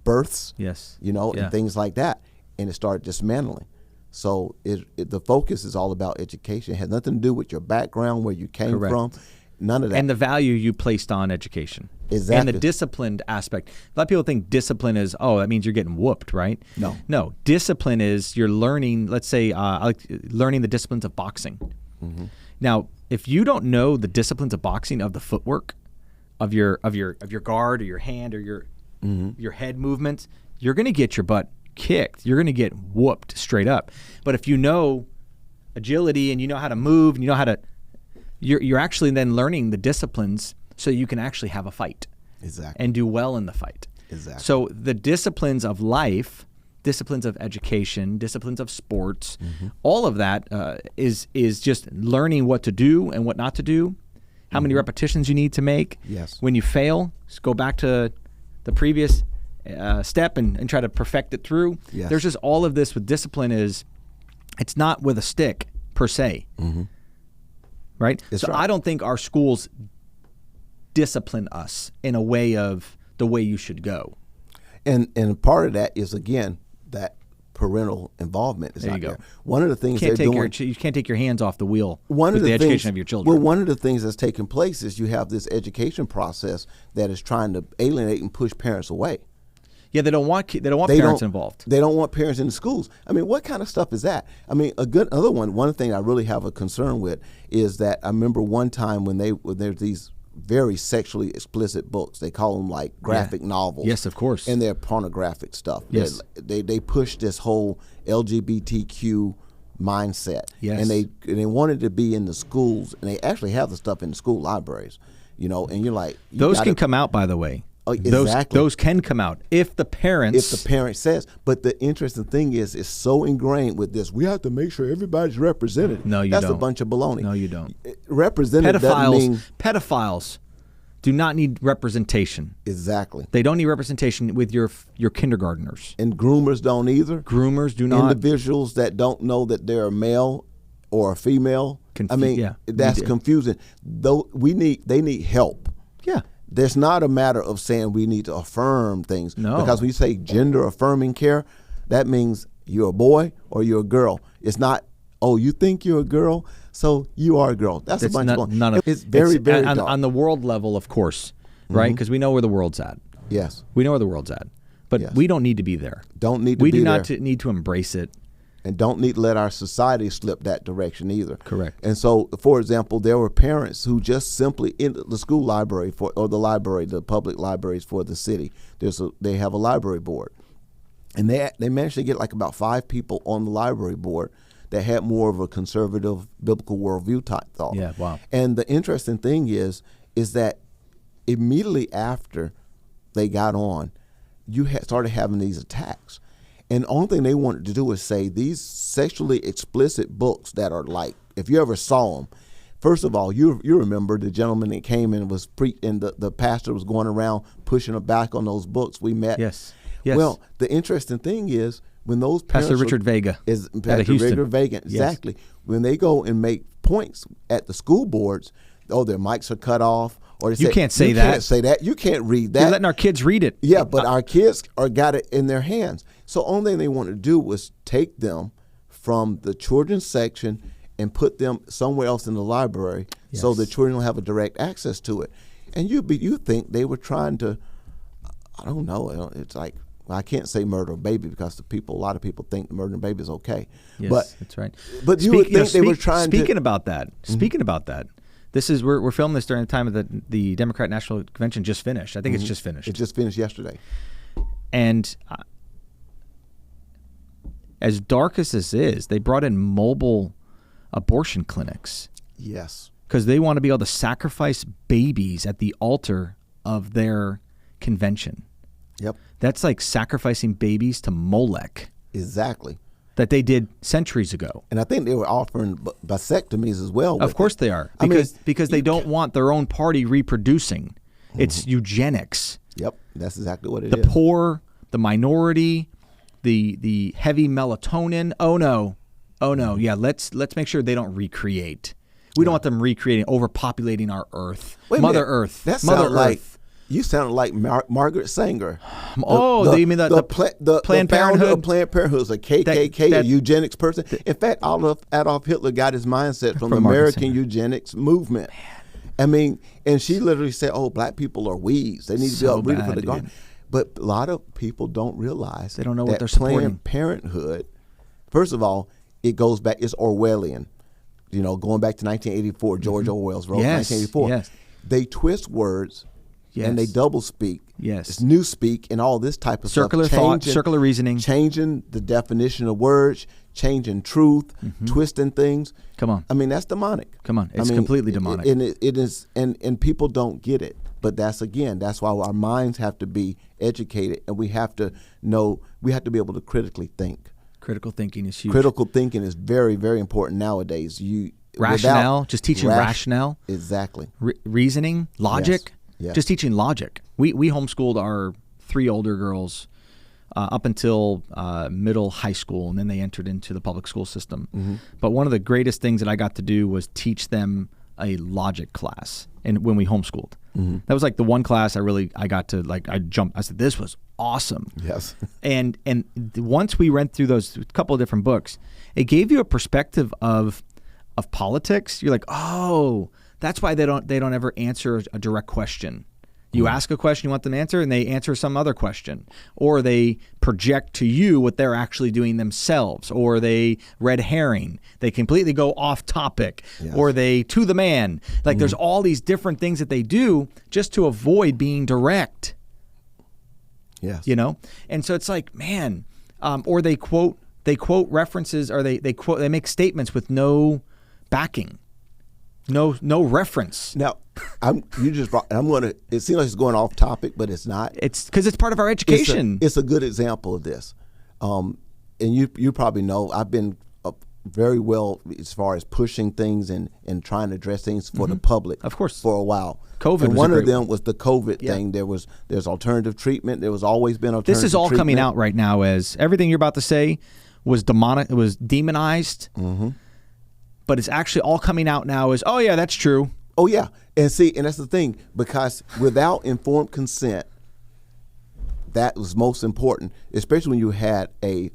births. Yes. And things like that. And it started dismantling. So the focus is all about education. It has nothing to do with your background, where you came from. None of that. And the value you placed on education. Exactly. And the disciplined aspect. A lot of people think discipline is, that means you're getting whooped, right? No. No. Discipline is you're learning, let's say, learning the disciplines of boxing. Mm-hmm. Now, if you don't know the disciplines of boxing, of the footwork, of your guard or your hand or your head movements, you're going to get your butt kicked. You're going to get whooped straight up. But if you know agility and you know how to move and you know how to, you're actually then learning the disciplines so you can actually have a fight. Exactly. And do well in the fight. Exactly. So the disciplines of life, disciplines of education, disciplines of sports, all of that is just learning what to do and what not to do, how many repetitions you need to make. Yes. When you fail, just go back to the previous step and try to perfect it through. Yes. There's just all of this with discipline it's not with a stick per se. Mm-hmm. Right? That's so right. I don't think our schools discipline us in a way of the way you should go. And part of that is, again, that parental involvement is out there. One of the things they're doing, you can't take your hands off the wheel with the education of your children. Well, one of the things that's taking place is you have this education process that is trying to alienate and push parents away. Yeah, they don't want parents involved. They don't want parents in the schools. I mean, what kind of stuff is that? I mean, one thing I really have a concern with is that I remember one time when there's these very sexually explicit books. They call them like graphic novels. Yes, of course. And they're pornographic stuff. Yes. They push this whole LGBTQ mindset. Yes. And they wanted to be in the schools, and they actually have the stuff in the school libraries. And you're like, those can come out, by the way. Oh, exactly. Those can come out if the parent says. But the interesting thing is, it's so ingrained with this. We have to make sure everybody's represented. No, you don't. That's a bunch of baloney. No, you don't. Represented doesn't mean pedophiles do not need representation. Exactly. They don't need representation with your kindergartners. And groomers don't either. Groomers do not. Individuals that don't know that they're a male or a female. That's confusing. Though they need help. Yeah. There's not a matter of saying we need to affirm things. No. Because when you say gender affirming care, that means you're a boy or you're a girl. It's not, you think you're a girl, so you are a girl. That's a bunch of none of it's very dark. On the world level, of course, right? Because we know where the world's at. Yes. We know where the world's at. But we don't need to be there. Don't need to be there. We do not need to embrace it. and don't need to let our society slip that direction either. Correct. And so, for example, there were parents who just simply in the school library the public libraries for the city, they have a library board, and they managed to get like about 5 people on the library board that had more of a conservative biblical worldview type thought. Yeah, wow. And the interesting thing is that immediately after they got on, you started having these attacks. And the only thing they wanted to do was say these sexually explicit books that are like, if you ever saw them, first of all, you remember the gentleman that came and was and the pastor was going around pushing back on those books we met. Yes. Well, the interesting thing is when those parents Pastor Richard Vega. Pastor Richard Vega, exactly. Yes. When they go and make points at the school boards, their mics are cut off. Or they You can't say that. You can't say that. You can't read that. You're letting our kids read it. Yeah, but our kids got it in their hands. So only thing they wanted to do was take them from the children's section and put them somewhere else in the library so the children will have a direct access to it. And you think they were trying to, I don't know, it's like, well, I can't say murder a baby because a lot of people think murdering a baby is okay. Yes, but, that's right. But you would think they were trying to. Speaking about that, this is we're filming this during the time of the Democrat National Convention just finished. I think it's just finished. It just finished yesterday. And as dark as this is, they brought in mobile abortion clinics. Yes. Because they want to be able to sacrifice babies at the altar of their convention. Yep. That's like sacrificing babies to Molech. Exactly. That they did centuries ago. And I think they were offering vasectomies as well. Of course they are. Because they don't want their own party reproducing. It's eugenics. Yep. That's exactly what it is. The poor, the minority, the heavy melatonin. Oh no. Yeah, let's make sure they don't recreate. We don't want them recreating, overpopulating our earth. Mother Earth. That Mother sounded like Earth. You sounded like Margaret Sanger. You mean the Planned Parenthood? Of Planned Parenthood was a KKK, a eugenics person. In fact, Adolf Hitler got his mindset from the American eugenics movement. Man. And she literally said, "Oh, black people are weeds. They need to be uprooted for the garden." But a lot of people don't realize they don't know what they're supporting. Planned Parenthood, first of all, it goes back. It's Orwellian. Going back to 1984, George Orwell's wrote 1984. Yes. They twist words. Yes. And they double speak. Yes. It's new speak and all this type of circular stuff. Thought, circular reasoning. Changing the definition of words, changing truth, twisting things. Come on. That's demonic. Come on. It's completely demonic. It is, and people don't get it. But that's why our minds have to be educated, and we have to be able to critically think. Critical thinking is huge. Critical thinking is very, very important nowadays. Rationale, just teaching rationale. Exactly. Reasoning, logic. Yes. Just teaching logic. We homeschooled our 3 older girls up until middle high school, and then they entered into the public school system. Mm-hmm. But one of the greatest things that I got to do was teach them a logic class, and when we homeschooled. Mm-hmm. That was like the one class I got to, I jumped. I said, this was awesome. Yes. and once we went through those couple of different books, it gave you a perspective of politics. You're like, oh, that's why they don't ever answer a direct question. You ask a question you want them to answer, and they answer some other question. Or they project to you what they're actually doing themselves. Or they red herring. They completely go off topic. Yes. Or they to the man. There's all these different things that they do just to avoid being direct. Yes. And so it's like, man, or they quote references, or they make statements with no backing. No reference. Now, it seems like it's going off topic, but it's not. It's because it's part of our education. It's a good example of this. And you probably know, I've been very well as far as pushing things and trying to address things for the public. Of course. For a while. COVID. And one of them was the COVID thing. There's alternative treatment. There was always been alternative treatment. This is all coming out right now as everything you're about to say was demonic. It was demonized. Mm-hmm. But it's actually all coming out now as, oh, yeah, that's true. Oh, yeah. And that's the thing, because without informed consent, that was most important, especially when you had I'm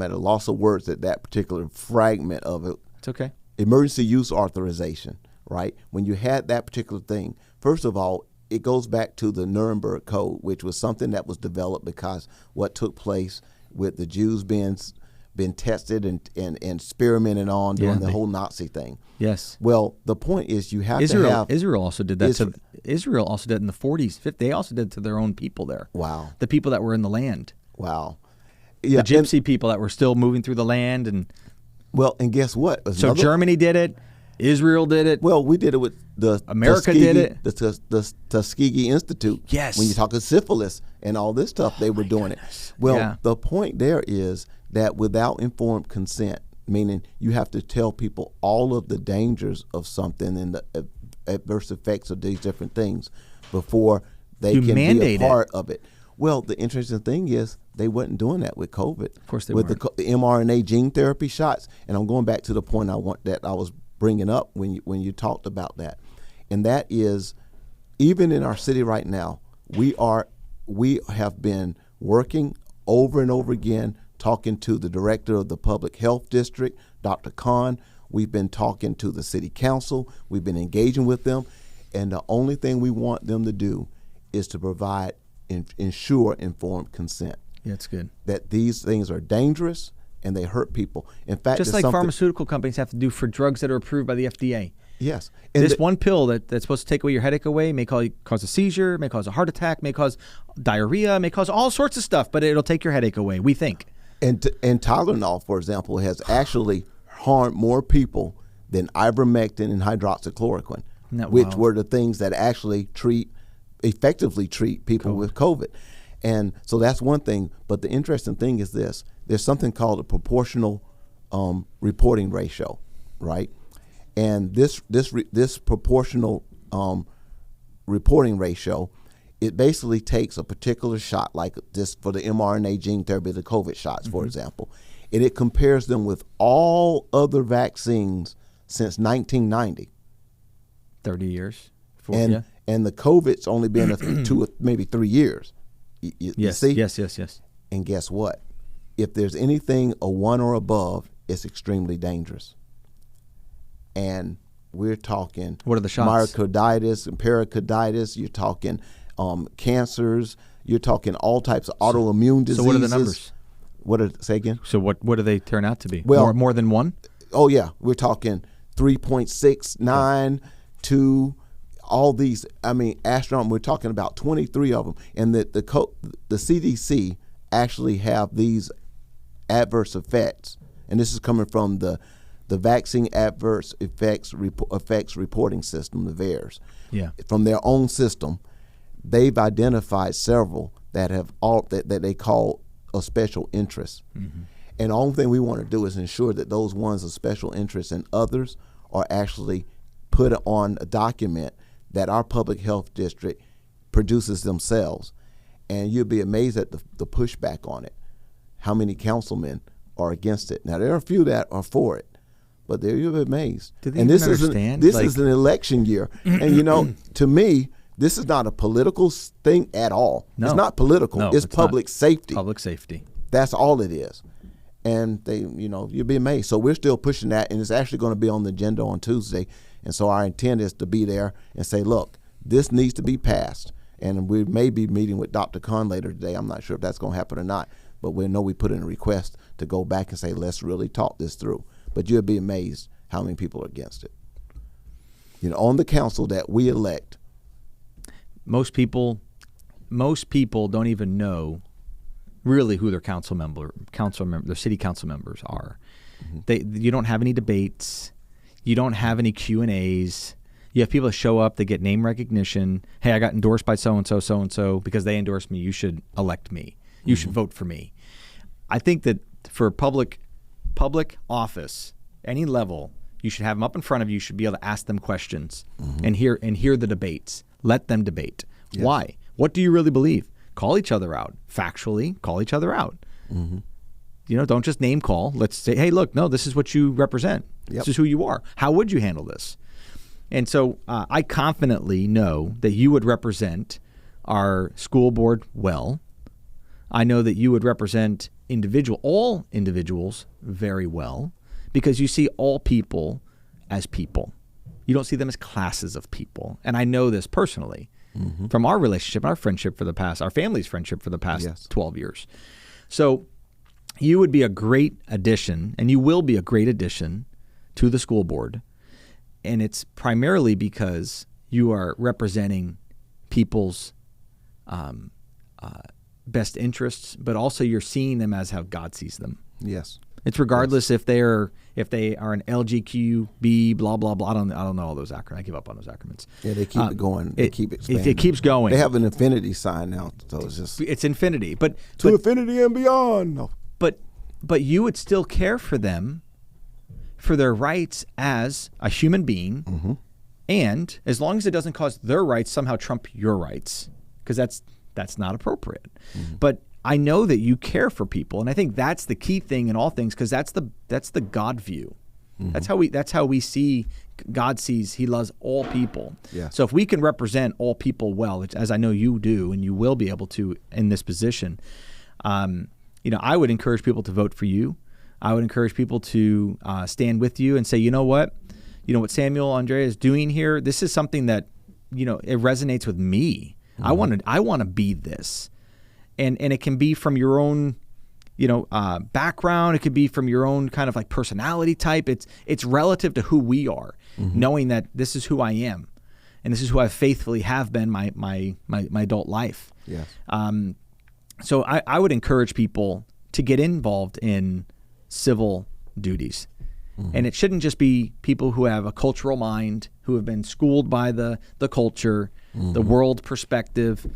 at a loss of words at that particular fragment of it. It's okay. Emergency use authorization, right? When you had that particular thing, first of all, it goes back to the Nuremberg Code, which was something that was developed because what took place with the Jews being tested and experimented on during the whole Nazi thing. Yes. Well, the point is you have Israel, to have... Israel also did that. Israel also did it in the 40s, 50s. They also did it to their own people there. Wow. The people that were in the land. Wow. Yeah, the gypsy people that were still moving through the land. And guess what? So Germany did it. Israel did it. Well, we did it with the America Tuskegee, did it. The Tuskegee Institute. Yes. When you talk of syphilis and all this stuff, they were doing it. Well, the point there is that without informed consent, meaning you have to tell people all of the dangers of something and the adverse effects of these different things before they can be a part of it. Well, the interesting thing is they wasn't doing that with COVID. Of course they weren't. With the mRNA gene therapy shots, and I'm going back to the point I was bringing up when you talked about that, and that is, even in our city right now, we have been working over and over again, talking to the director of the public health district, Dr. Khan. We've been talking to the city council. We've been engaging with them, and the only thing we want them to do is to ensure informed consent. Yeah, that's good. That these things are dangerous and they hurt people. In fact, just like pharmaceutical companies have to do for drugs that are approved by the FDA. Yes. And this one pill that's supposed to take away your headache away may cause a seizure, may cause a heart attack, may cause diarrhea, may cause all sorts of stuff, but it'll take your headache away, we think. And Tylenol, for example, has actually harmed more people than ivermectin and hydroxychloroquine, which were the things that actually effectively treat people with COVID. And so that's one thing. But the interesting thing is this. There's something called a proportional reporting ratio, right? And this proportional reporting ratio, it basically takes a particular shot, like this for the mRNA gene therapy, the COVID shots, for example, and it compares them with all other vaccines since 1990. 30 years. And the COVID's only been 2 or maybe 3 years. You see? Yes. And guess what? If there's anything a 1 or above, it's extremely dangerous. And we're talking what are the shots? Myocarditis and pericarditis. You're talking cancers. You're talking all types of autoimmune diseases. So what are the numbers? Say again? So what do they turn out to be? Well, more than one? Oh, yeah. We're talking 3.69 to all these. I mean, astronomical. We're talking about 23 of them. And the CDC actually have these adverse effects. And this is coming from the Vaccine Adverse Effects Reporting System, the VAERS. Yeah. From their own system, they've identified several that have that they call of special interest. Mm-hmm. And the only thing we want to do is ensure that those ones of special interest and others are actually put on a document that our public health district produces themselves. And you'll be amazed at the pushback on it, how many councilmen are against it. Now, there are a few that are for it, but you'll be amazed. Do they even understand? This is an election year. And, to me, this is not a political thing at all. No. It's not political. No, it's public safety. Public safety. That's all it is. And you'll be amazed. So we're still pushing that, and it's actually going to be on the agenda on Tuesday. And so our intent is to be there and say, look, this needs to be passed. And we may be meeting with Dr. Khan later today. I'm not sure if that's going to happen or not. But we know we put in a request to go back and say, let's really talk this through. But you'll be amazed how many people are against it. On the council that we elect. Most people don't even know really who their their city council members are. Mm-hmm. You don't have any debates. You don't have any Q&As. You have people that show up, they get name recognition. Hey, I got endorsed by so-and-so, because they endorsed me. You should elect me. You should vote for me. I think that for public office, any level, you should have them up in front of you. You should be able to ask them questions and hear the debates. Let them debate. Yes. Why? What do you really believe? Call each other out. Factually, call each other out. Mm-hmm. Don't just name call. Let's say, hey, look, no, this is what you represent. Yep. This is who you are. How would you handle this? And so I confidently know that you would represent our school board well. I know that you would represent all individuals very well, because you see all people as people. You don't see them as classes of people. And I know this personally. from our relationship, our friendship for the past, our family's friendship for the past 12 years. So you would be a great addition, and you will be a great addition to the school board. And it's primarily because you are representing people's best interests, but also you're seeing them as how God sees them. Yes. It's regardless if they are an LGQB, blah blah blah. I don't know all those acronyms. I give up on those acronyms. Yeah, they keep it going. They keep expanding. It keeps going. They have an infinity sign now, so it's infinity, but infinity and beyond. No. But you would still care for them, for their rights as a human being, and as long as it doesn't cause their rights somehow trump your rights, because that's not appropriate. But I know that you care for people, and I think that's the key thing in all things, because that's the God view. That's how we see God sees. He loves all people. Yeah. So if we can represent all people well, which, as I know you do, and you will be able to in this position, I would encourage people to vote for you. I would encourage people to stand with you and say, you know what Samuel Aundrá is doing here. This is something that it resonates with me. I want to be this. And it can be from your own, background. It could be from your own kind of like personality type. It's relative to who we are, knowing that this is who I am, and this is who I faithfully have been my adult life. Yes. So I would encourage people to get involved in civil duties, and it shouldn't just be people who have a cultural mind, who have been schooled by the culture, the world perspective.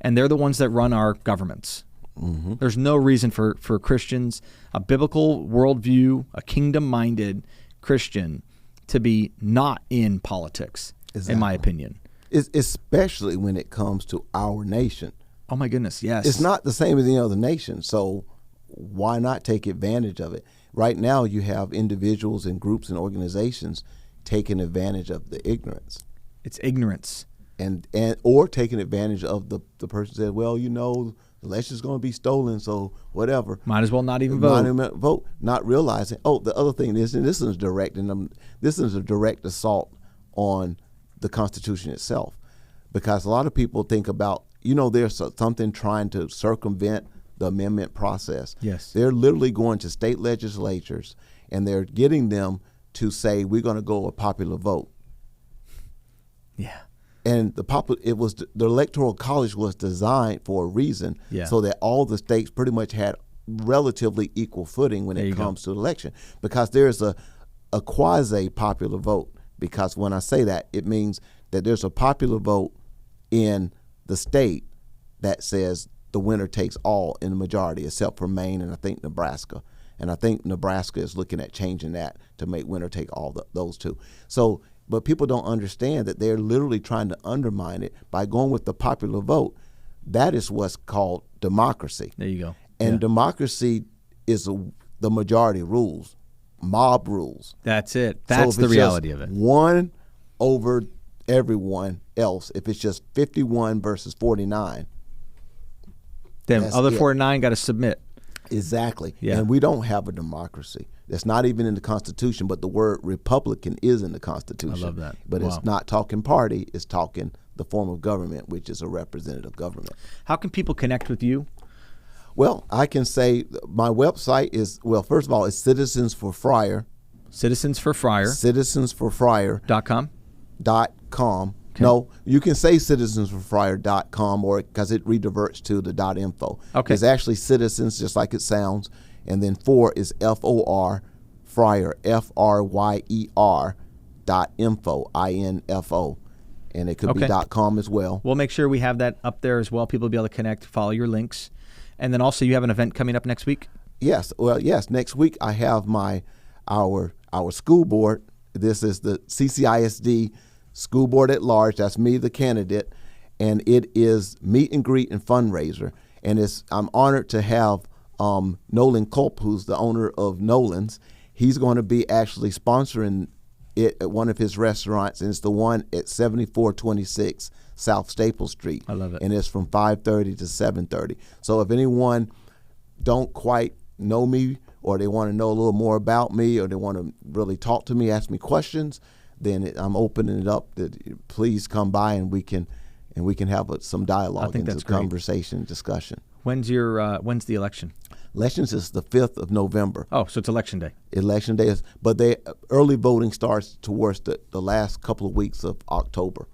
And they're the ones that run our governments. There's no reason for Christians, a biblical worldview, a kingdom-minded Christian, to be not in politics, in my opinion. Especially when it comes to our nation. Oh, my goodness, yes. It's not the same as any other nation, so why not take advantage of it? Right now, you have individuals and groups and organizations taking advantage of the ignorance. It's ignorance. And or taking advantage of the person said, well, the election's going to be stolen, so whatever. Might as well not even vote. Not realizing. Oh, the other thing is, and this is a direct assault on the Constitution itself, because a lot of people think about, there's something trying to circumvent the amendment process. Yes. They're literally going to state legislatures and they're getting them to say, we're going to go a popular vote. Yeah. And the Electoral College was designed for a reason, so that all the states pretty much had relatively equal footing when it comes to the election. Because there's a quasi-popular vote. Because when I say that, it means that there's a popular vote in the state that says the winner takes all in the majority, except for Maine and I think Nebraska. And I think Nebraska is looking at changing that to make winner take all those two. So. But people don't understand that they're literally trying to undermine it by going with the popular vote. That is what's called democracy. There you go. And democracy is the majority rules, mob rules. That's it. That's the reality of it. One over everyone else. If it's just 51 versus 49. Then other 49 got to submit. Exactly. Yeah. And we don't have a democracy. That's not even in the Constitution, but the word Republican is in the Constitution. I love that. But It's not talking party, it's talking the form of government, which is a representative government. How can people connect with you? Well, I can say my website is, first of all, it's Citizens for Fryer. Citizens for Fryer. Citizensforfryer.com. Okay. No, you can say citizensforfryer.com or because it rediverts to the .info. Okay. It's actually citizens, just like it sounds, and then for is FOR, Fryer, FRYER .info, INFO, and it could be .com as well. We'll make sure we have that up there as well. People will be able to connect, follow your links, and then also you have an event coming up next week. Yes, next week I have our school board. This is the CCISD School Board at Large. That's me, the candidate, and it is meet and greet and fundraiser. And I'm honored to have Nolan Culp, who's the owner of Nolan's. He's going to be actually sponsoring it at one of his restaurants, and it's the one at 7426 South Staple Street. I love it. And it's from 5:30 to 7:30. So if anyone don't quite know me, or they want to know a little more about me, or they want to really talk to me, ask me questions, then I'm opening it up that please come by and we can and we can have some dialogue and some that's great. conversation, discussion. When's the election? Elections is the 5th of November. Oh, so it's election day. Election day is, but early voting starts towards the last couple of weeks of October.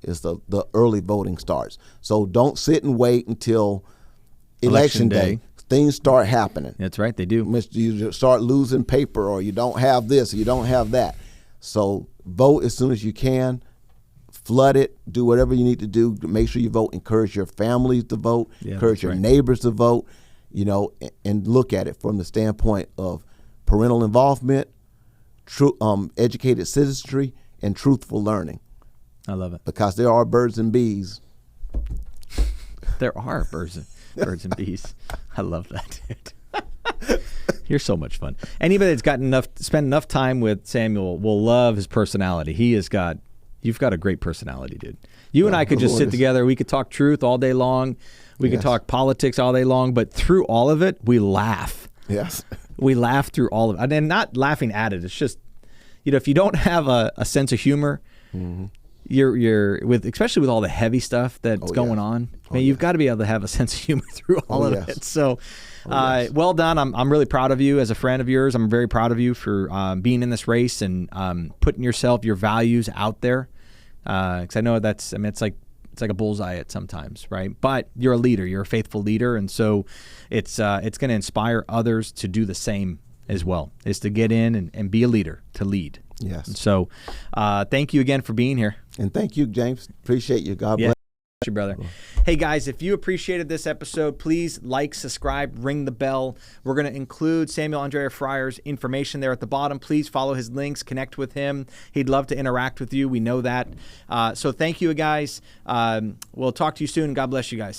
Is the early voting starts. So don't sit and wait until election day. Things start happening. That's right, they do. You start losing paper, or you don't have this, or you don't have that. So vote as soon as you can. Flood it. Do whatever you need to do to make sure you vote. Encourage your families to vote. Encourage your neighbors to vote. And look at it from the standpoint of parental involvement, educated citizenry, and truthful learning. I love it. Because there are birds and bees. There are birds and bees. I love that, dude. You're so much fun. Anybody that's spent enough time with Samuel will love his personality. You've got a great personality, dude. You and I could just sit together. We could talk truth all day long. We could talk politics all day long. But through all of it, we laugh. Yes. We laugh through all of it. And not laughing at it. It's just, if you don't have a sense of humor, you're especially with all the heavy stuff that's going on. You've got to be able to have a sense of humor through all of it. So, well done. I'm really proud of you as a friend of yours. I'm very proud of you for being in this race and putting your values out there. Because I know it's like a bullseye at sometimes, right? But you're a leader. You're a faithful leader, and so it's going to inspire others to do the same as well. Is to get in and be a leader, to lead. Yes. And so, thank you again for being here. And thank you, James. Appreciate you. God bless. You, brother. Hey guys, if you appreciated this episode, please like, subscribe, ring the bell. We're going to include Samuel Aundrá Fryer's information there at the bottom. Please follow his links, connect with him. He'd love to interact with you. We know that. So thank you, guys. We'll talk to you soon. God bless you guys.